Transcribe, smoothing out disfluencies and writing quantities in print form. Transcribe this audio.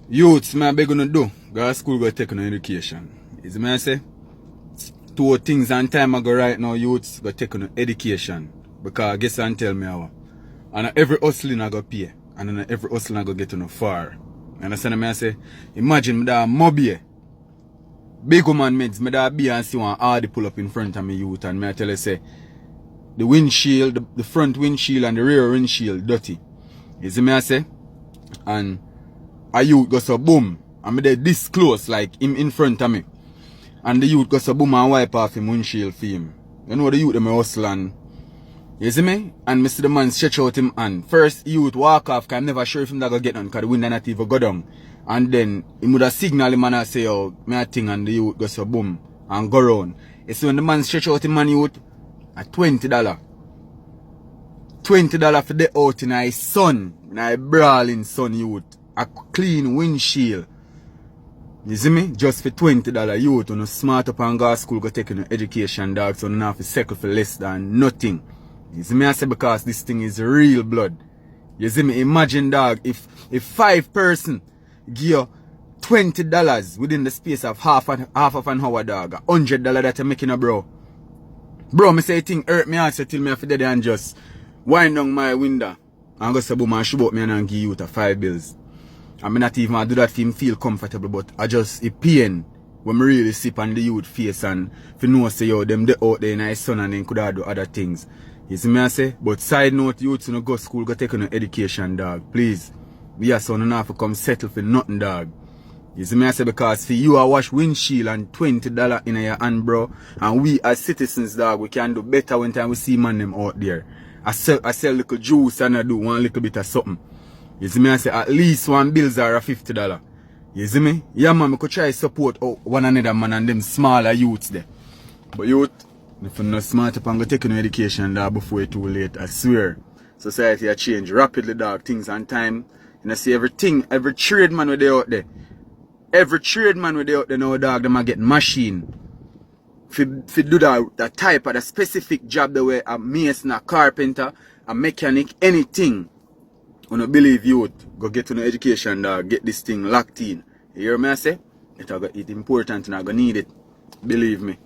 Youths, man, beg gonna do. Go to school, go take an education. Is me I say? Two things and time I go right now, youths, go take an education. Because guess and tell me how. And every hustling I go pay. And then every hustling I go get on a far. You understand me I say? Imagine me that mobile. Big man meds, me that be and see one hardy pull up in front of me youth. And me I tell you say, the windshield, the front windshield and the rear windshield dirty. You see me I say? And a youth goes so boom. And me there this close, like him in front of me. And the youth goes so boom and wipe off him windshield for him. You know the youth them hustle and you see me? And me see the man stretch out him hand. First youth walk off cause I'm never sure if him that go get none cause the wind not even go down. And then he would have signal him and I say, oh, me a thing, and the youth goes so boom and go round. You see when the man stretch out him and youth at $20. $20 for the out in his sun. In a brawling sun youth. A clean windshield. You see me? Just for $20 youth on a smart up and go to school go take an education dog so you don't have to settle for less than nothing. You see me I say because this thing is real blood. You see me? Imagine dog if 5 person give you $20 within the space of half of an hour dog. $100 that you're making a bro. Bro, me say thing hurt me also till me have to dead and just wind down my window and go say boom and shoot out me and give you the 5 bills. I mean not even do that for him feel comfortable, but I just a pain when me really sip on the youth face and if you know say yo them they out there in his son and then could have do other things. You see me I say? But side note youths no go school, go take an education dog. Please. We are son enough to come settle for nothing dog. You see me I say because for you I wash windshield and $20 in your hand bro. And we as citizens dog we can do better when time we see man them out there. I sell little juice and I do one little bit of something. You see me I say at least one bills are $50. You see me? Yeah man, I could try support one another man and them smaller youths there. But youth, if you're not smart up and go take an education dog before it's too late, I swear. Society has changed rapidly dog, things and time. And I see everything, every trade man with they out there. Every trade man with they out there now dog, them are getting machine. If do that type of the specific job the way a mason, a carpenter, a mechanic, anything. I don't believe youth go get an education dog, get this thing locked in. You hear me I say? It's important and I go need it. Believe me.